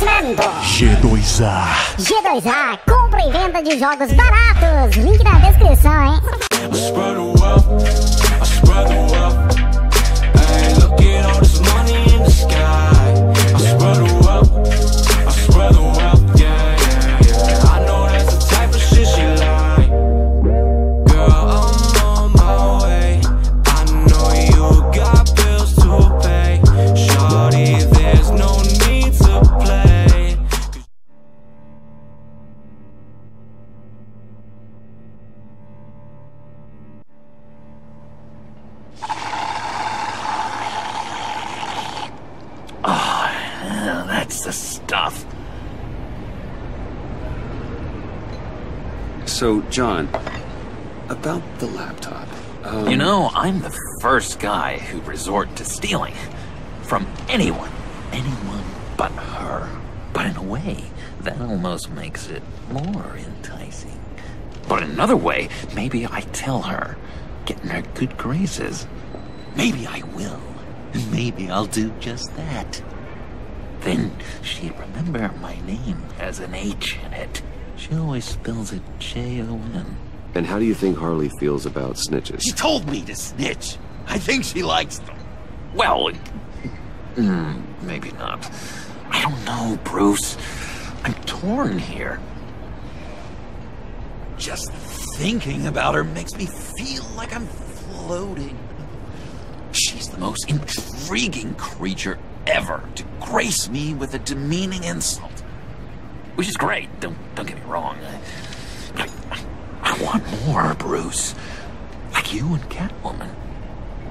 Oferecimento G2A. G2A, compra e venda de jogos baratos. Link na descrição, hein? That's the stuff. So, John, about the laptop. You know, I'm the first guy who'd resort to stealing. From anyone. Anyone but her. But in a way, that almost makes it more enticing. But in another way, maybe I tell her, get in her good graces. Maybe I will. Maybe I'll do just that. Then she'd remember my name has an H in it. She always spells it J-O-N. And how do you think Harley feels about snitches? She told me to snitch. I think she likes them. Well, maybe not. I don't know, Bruce. I'm torn here. Just thinking about her makes me feel like I'm floating. She's the most intriguing creature ever to grace me with a demeaning insult. Which is great, don't get me wrong. I want more, Bruce. Like you and Catwoman.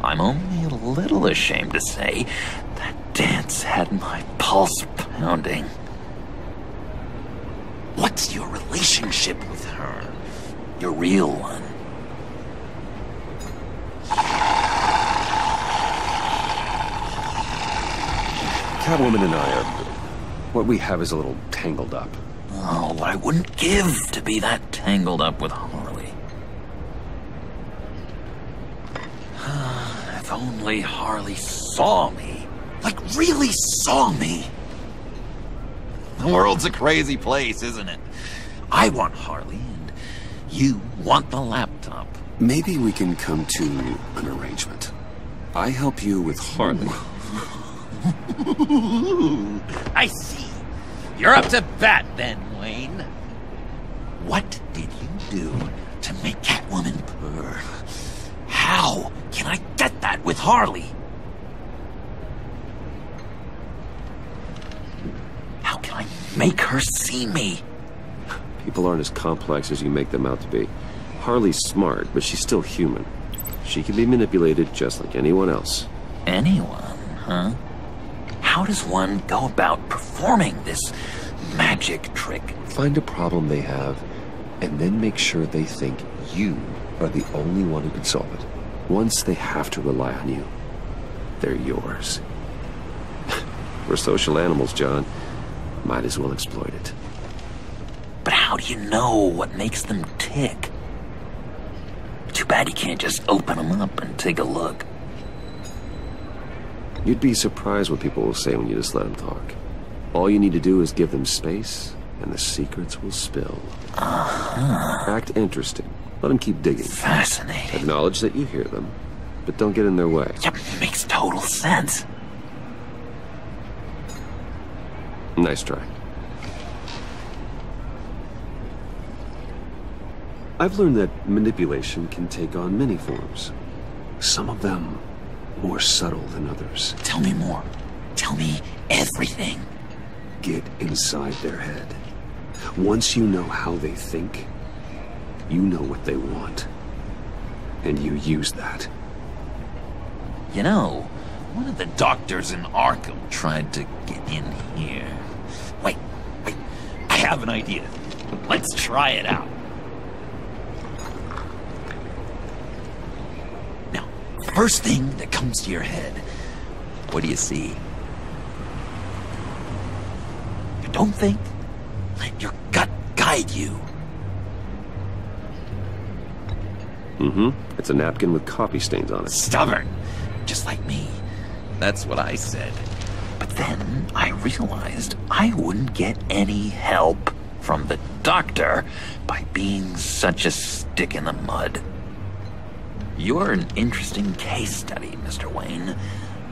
I'm only a little ashamed to say that dance had my pulse pounding. What's your relationship with her? Your real one. Catwoman and I are... what we have is a little tangled up. Oh, what I wouldn't give to be that tangled up with Harley. If only Harley saw me. Like, really saw me. The world's a crazy place, isn't it? I want Harley, and you want the laptop. Maybe we can come to an arrangement. I help you with Harley. I see. You're up to bat then, Wayne. What did you do to make Catwoman purr? How can I get that with Harley? How can I make her see me? People aren't as complex as you make them out to be. Harley's smart, but she's still human. She can be manipulated just like anyone else. Anyone, huh? How does one go about performing this magic trick? Find a problem they have, and then make sure they think you are the only one who can solve it. Once they have to rely on you, they're yours. We're social animals, John. Might as well exploit it. But how do you know what makes them tick? Too bad you can't just open them up and take a look. You'd be surprised what people will say when you just let them talk. All you need to do is give them space, and the secrets will spill. Act interesting. Let them keep digging. Fascinating. Acknowledge that you hear them, but don't get in their way. Yep, makes total sense. Nice try. I've learned that manipulation can take on many forms. Some of them more subtle than others. Tell me more. Tell me everything. Get inside their head. Once you know how they think, you know what they want. And you use that. You know, one of the doctors in Arkham tried to get in here. Wait. I have an idea. Let's try it out. Now, first thing that comes to your head, what do you see? You don't think? Let your gut guide you. It's a napkin with coffee stains on it. Stubborn. Just like me. That's what I said. But Then I realized I wouldn't get any help from the doctor by being such a stick in the mud. You're an interesting case study, Mr. Wayne.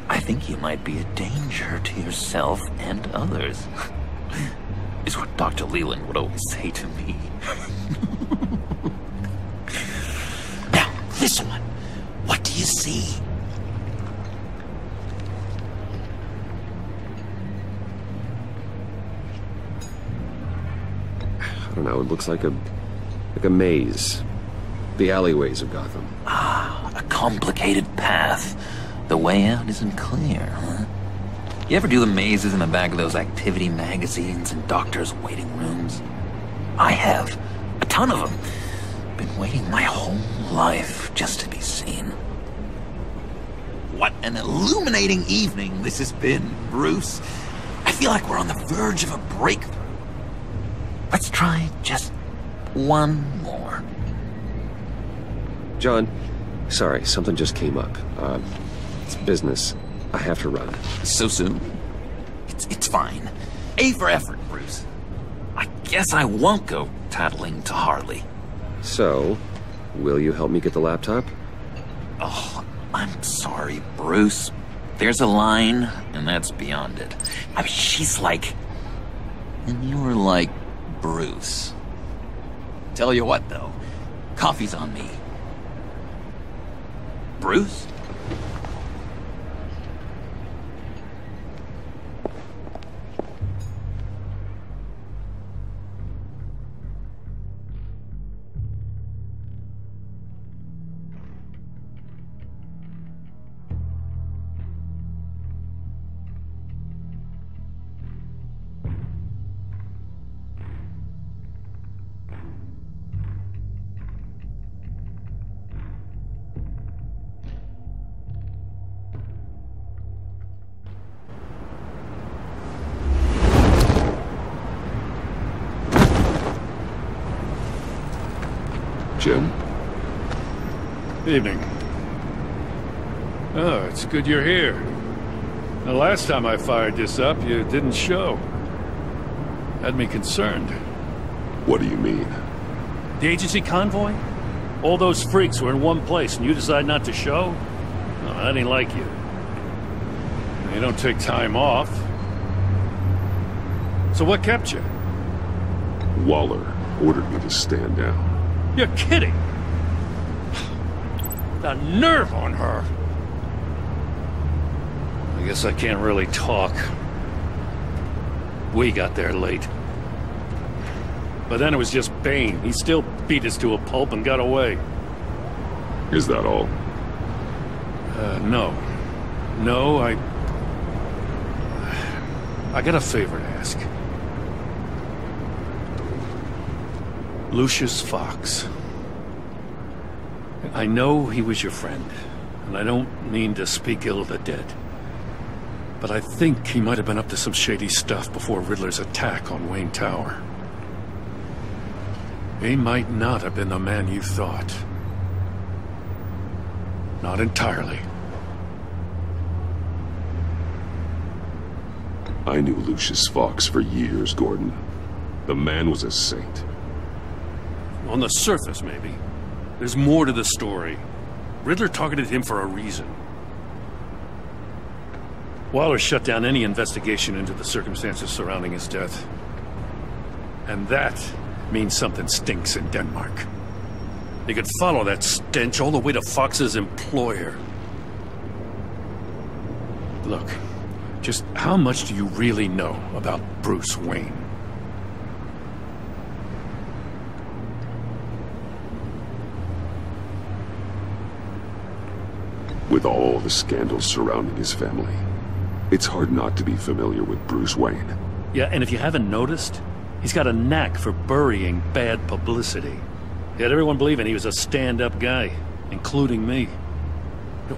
I think you might be a danger to yourself and others. Is what Dr. Leland would always say to me. Now, this one. What do you see? I don't know, it looks like a maze. The alleyways of Gotham. Ah, a complicated path. The way out isn't clear, huh? You ever do the mazes in the back of those activity magazines and doctors' waiting rooms? I have. A ton of them. Been waiting my whole life just to be seen. What an illuminating evening this has been, Bruce. I feel like we're on the verge of a breakthrough. Let's try just one more. John, sorry, something just came up. It's business. I have to run. So soon? It's fine. A for effort, Bruce. I guess I won't go tattling to Harley. So, will you help me get the laptop? Oh, I'm sorry, Bruce. There's a line, and that's beyond it. I mean, she's like... And you're like Bruce. Tell you what, though. Coffee's on me. Bruce? Jim? Evening. Oh, it's good you're here. The last time I fired this up, you didn't show. Had me concerned. What do you mean? The agency convoy? All those freaks were in one place and you decide not to show? No, that ain't like you. You don't take time off. So what kept you? Waller ordered me to stand down. You're kidding! The nerve on her! I guess I can't really talk. We got there late. But then it was just Bane. He still beat us to a pulp and got away. Is that all? No. No, I got a favor to ask. Lucius Fox. I know he was your friend, and I don't mean to speak ill of the dead. But I think he might have been up to some shady stuff before Riddler's attack on Wayne Tower. He might not have been the man you thought. Not entirely. I knew Lucius Fox for years, Gordon. The man was a saint. On the surface, maybe. There's more to the story. Riddler targeted him for a reason. Waller shut down any investigation into the circumstances surrounding his death. And that means something stinks in Denmark. They could follow that stench all the way to Fox's employer. Look, just how much do you really know about Bruce Wayne? With all the scandals surrounding his family, it's hard not to be familiar with Bruce Wayne. Yeah, and if you haven't noticed, he's got a knack for burying bad publicity. He had everyone believing he was a stand-up guy, including me.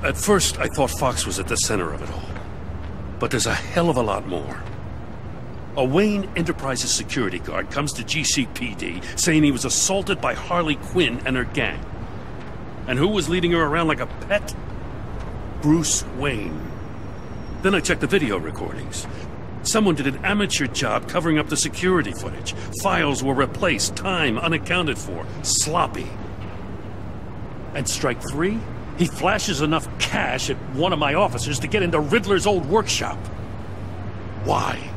At first, I thought Fox was at the center of it all. But there's a hell of a lot more. A Wayne Enterprises security guard comes to GCPD saying he was assaulted by Harley Quinn and her gang. And who was leading her around like a pet? Bruce Wayne. Then I checked the video recordings. Someone did an amateur job covering up the security footage. Files were replaced, time unaccounted for, sloppy. And strike 3? He flashes enough cash at one of my officers to get into Riddler's old workshop. Why?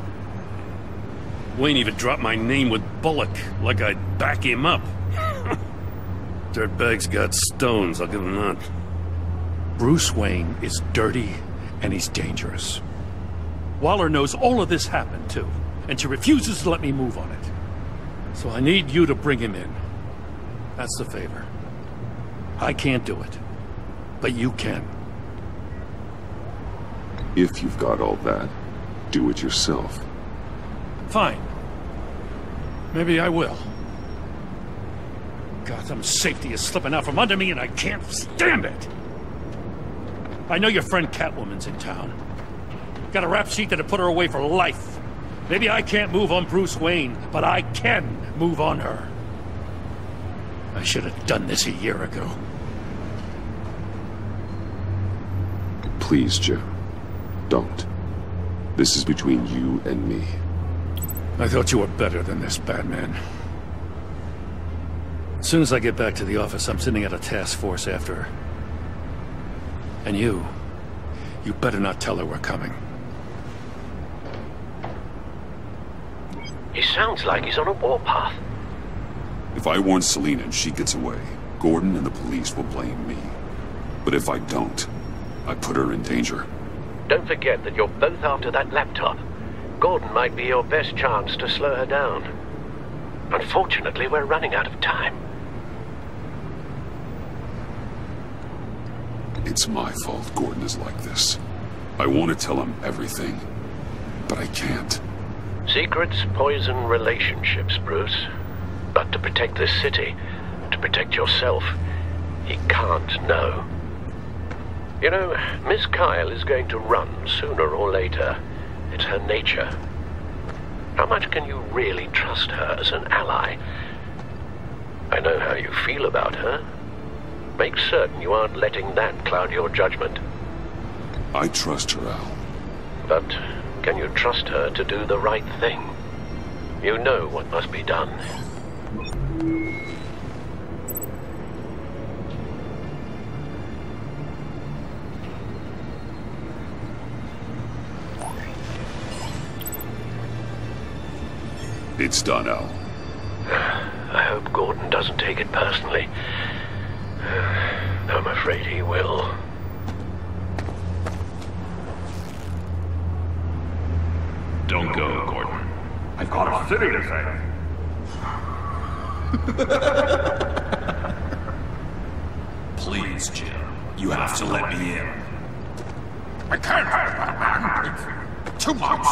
Wayne even dropped my name with Bullock, like I'd back him up. Dirtbag's got stones, I'll give him that. Bruce Wayne is dirty, and he's dangerous. Waller knows all of this happened, too, and she refuses to let me move on it. So I need you to bring him in. That's the favor. I can't do it, but you can. If you've got all that, do it yourself. Fine. Maybe I will. Gotham's safety is slipping out from under me, and I can't stand it! I know your friend Catwoman's in town. Got a rap sheet that'd put her away for life. Maybe I can't move on Bruce Wayne, but I can move on her. I should have done this a year ago. Please, Jim. Don't. This is between you and me. I thought you were better than this, Batman. As soon as I get back to the office, I'm sending out a task force after her. And you better not tell her we're coming. He sounds like he's on a warpath. If I warn Selina and she gets away, Gordon and the police will blame me. But if I don't, I put her in danger. Don't forget that you're both after that laptop. Gordon might be your best chance to slow her down. Unfortunately, we're running out of time. It's my fault Gordon is like this. I want to tell him everything, but I can't. Secrets poison relationships, Bruce. But to protect this city, to protect yourself, he can't know. You know, Miss Kyle is going to run sooner or later. It's her nature. How much can you really trust her as an ally? I know how you feel about her. Make certain you aren't letting that cloud your judgment. I trust her, Al. But can you trust her to do the right thing? You know what must be done. It's done, Al. I hope Gordon doesn't take it personally. I'm afraid he will. Don't go, Gordon. I've got a city to save. Please, Jim. You have to let me in. I can't, Batman. It's too much.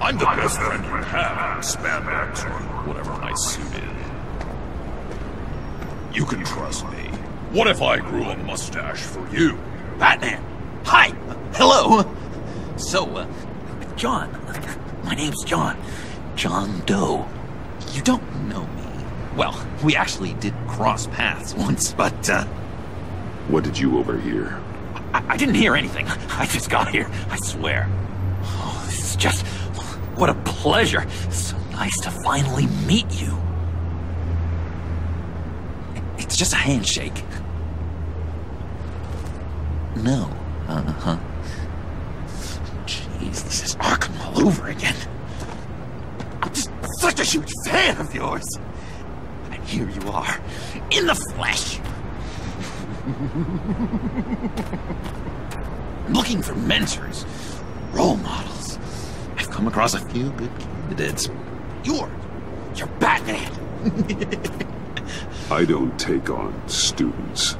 I'm the best friend you have in spandex or whatever my suit is. You can trust me. What if I grew a mustache for you? Batman! Hi! Hello! So, John. My name's John. John Doe. You don't know me. Well, we actually did cross paths once, but, What did you overhear? I didn't hear anything. I just got here, I swear. Oh, it's just... what a pleasure. So nice to finally meet you. It's just a handshake. No. Uh-huh. Jeez, this is Arkham all over again. I'm just such a huge fan of yours. And here you are, in the flesh. I'm looking for mentors, role models. I've come across a few good candidates. You're Batman. I don't take on students.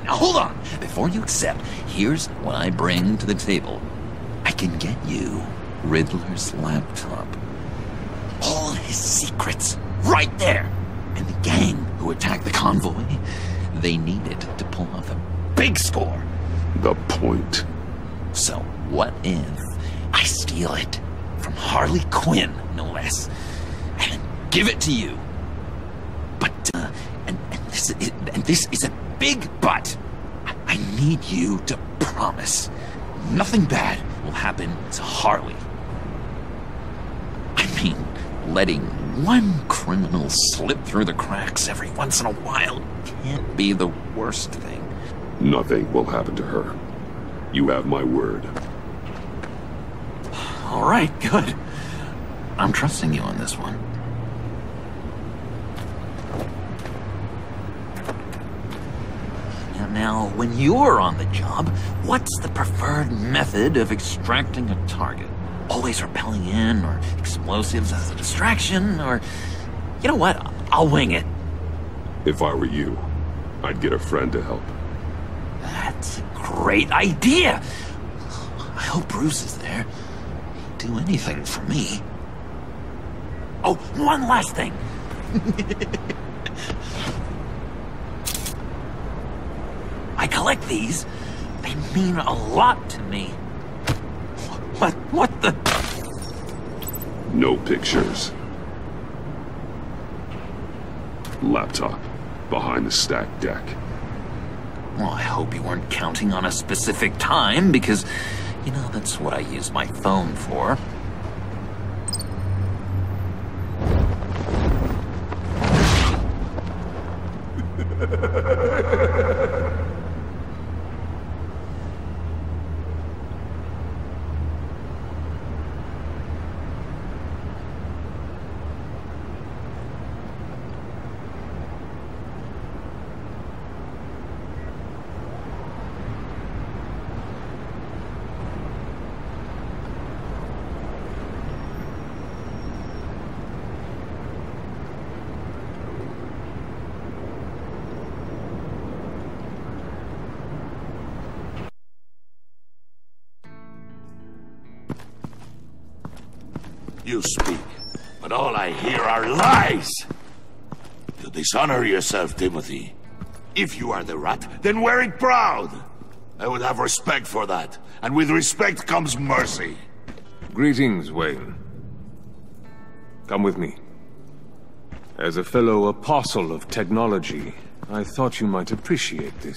Now hold on. Before you accept, here's what I bring to the table. I can get you Riddler's laptop. All his secrets, right there. And the gang who attacked the convoy, they need it to pull off a big score. The point. So what if I steal it from Harley Quinn, no less, and then give it to you? But, and this is a big but. I need you to promise nothing bad will happen to Harley. I mean, letting one criminal slip through the cracks every once in a while can't be the worst thing. Nothing will happen to her. You have my word. All right, good. I'm trusting you on this one. Now, when you're on the job, what's the preferred method of extracting a target? Always rappelling in, or explosives as a distraction, or... You know what? I'll wing it. If I were you, I'd get a friend to help. That's a great idea! I hope Bruce is there. He'd do anything for me. Oh, one last thing! I collect these. They mean a lot to me. What the... No pictures. Laptop. Behind the stacked deck. Well, I hope you weren't counting on a specific time, because, you know, that's what I use my phone for. You speak, but all I hear are lies! You dishonor yourself, Timothy. If you are the rat, then wear it proud! I would have respect for that, and with respect comes mercy. Greetings, Wayne. Come with me. As a fellow apostle of technology, I thought you might appreciate this.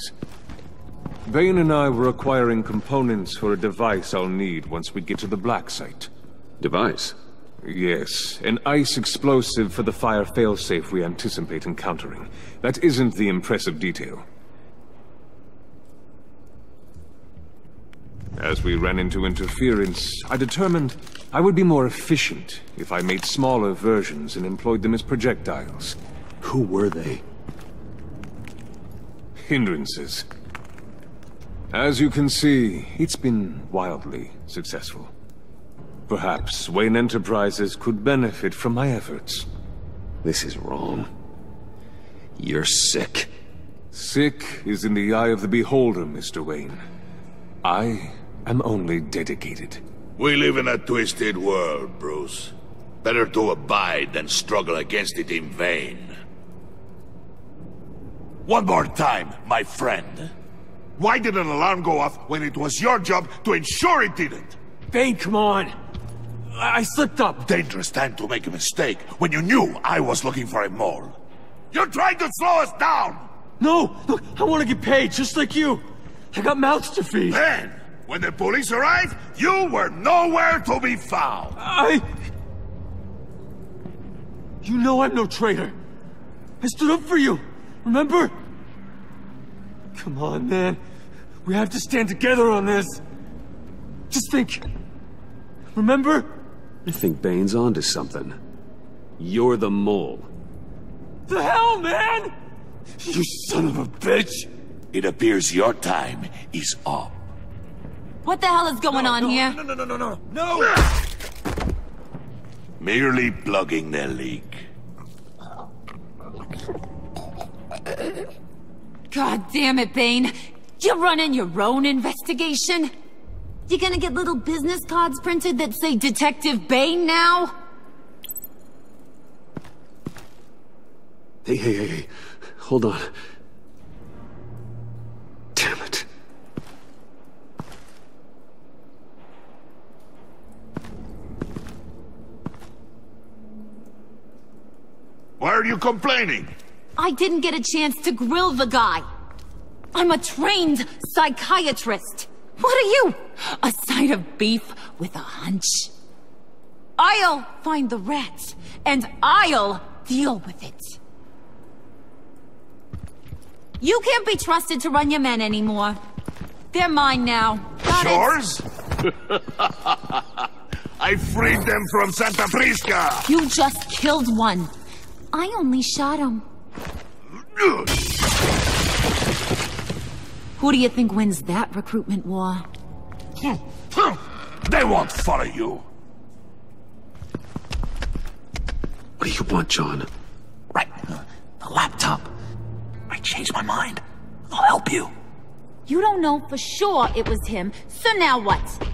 Vane and I were acquiring components for a device I'll need once we get to the Black Site. Device? Yes, an ice explosive for the fire failsafe we anticipate encountering. That isn't the impressive detail. As we ran into interference, I determined I would be more efficient if I made smaller versions and employed them as projectiles. Who were they? Hindrances. As you can see, it's been wildly successful. Perhaps Wayne Enterprises could benefit from my efforts. This is wrong. You're sick. Sick is in the eye of the beholder, Mr. Wayne. I am only dedicated. We live in a twisted world, Bruce. Better to abide than struggle against it in vain. One more time, my friend. Why did an alarm go off when it was your job to ensure it didn't? Bane, come on! I slipped up! Dangerous time to make a mistake when you knew I was looking for a mole. You're trying to slow us down! No! Look, I want to get paid, just like you! I got mouths to feed! Then, when the police arrived, you were nowhere to be found! You know I'm no traitor! I stood up for you, remember? Come on, man. We have to stand together on this. Just think. Remember? I think Bane's onto something. You're the mole. The hell, man! You son of a bitch! It appears your time is up. What the hell is going on here? No! Merely plugging the leak. God damn it, Bane. You're running your own investigation? You gonna get little business cards printed that say Detective Bane now? Hey. Hold on. Damn it. Why are you complaining? I didn't get a chance to grill the guy. I'm a trained psychiatrist. What are you? A side of beef with a hunch? I'll find the rats, and I'll deal with it. You can't be trusted to run your men anymore. They're mine now. Got Yours? I freed them from Santa Prisca! You just killed one. I only shot him. Who do you think wins that recruitment war? They won't follow you. What do you want, John? Right, the laptop. I changed my mind. I'll help you. You don't know for sure it was him, so now what?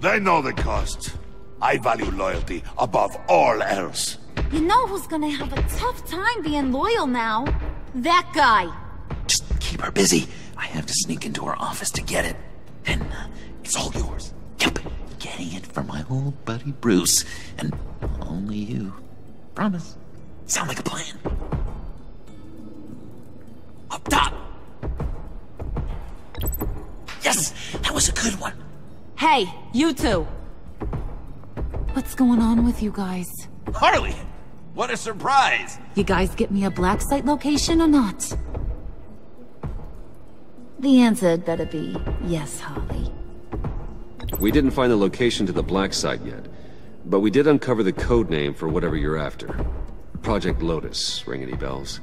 They know the cost. I value loyalty above all else. You know who's gonna have a tough time being loyal now? That guy. Just keep her busy. I have to sneak into her office to get it. And it's all yours. Yep, getting it for my old buddy Bruce. And only you. Promise. Sound like a plan? Up top! Yes! That was a good one! Hey, you two. What's going on with you guys? Harley! What a surprise! You guys get me a black site location or not? The answer had better be yes, Harley. We didn't find the location to the black site yet, but we did uncover the code name for whatever you're after. Project Lotus. Ring any bells?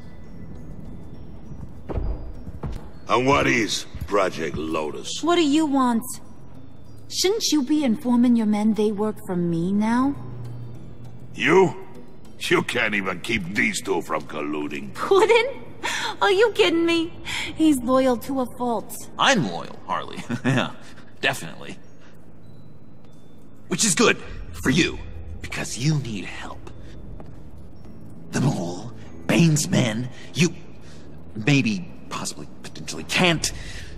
And what is Project Lotus? What do you want? Shouldn't you be informing your men they work for me now? You? You can't even keep these two from colluding. Puddin'? Are you kidding me? He's loyal to a fault. I'm loyal, Harley. Yeah, definitely. Which is good for you, because you need help. The Mole, Bane's men, you maybe, possibly, potentially can't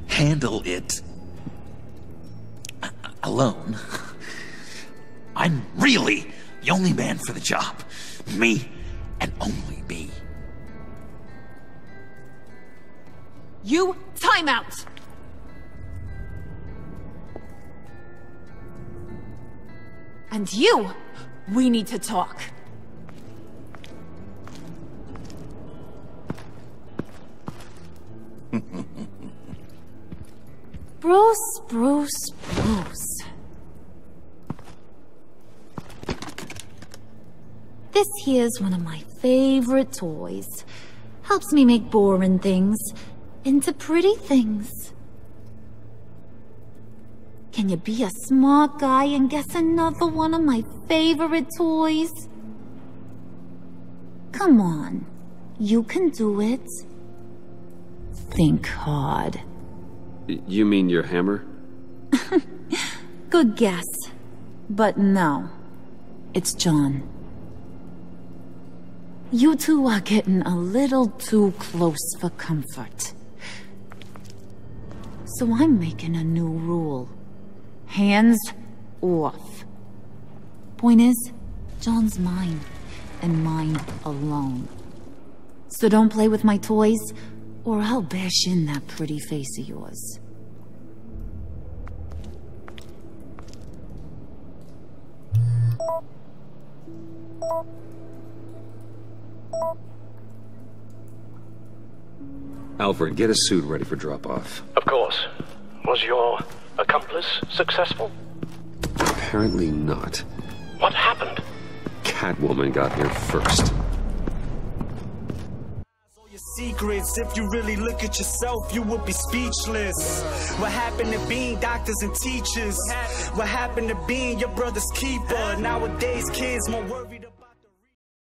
handle it alone. I'm really the only man for the job. Me and only me. You, time out! And you, we need to talk. Bruce. This here's one of my favorite toys. Helps me make boring things into pretty things. Can you be a smart guy and guess another one of my favorite toys? Come on, you can do it. Think hard. You mean your hammer? Good guess. But no, it's John. You two are getting a little too close for comfort. So I'm making a new rule. Hands off. Point is, John's mine, and mine alone. So don't play with my toys, or I'll bash in that pretty face of yours. Alfred, get a suit ready for drop-off. Of course. Was your accomplice successful? Apparently not. What happened? Catwoman got here first. Secrets, if you really look at yourself, you would be speechless. What happened to being doctors and teachers? What happened to being your brother's keeper? Nowadays, kids more worried about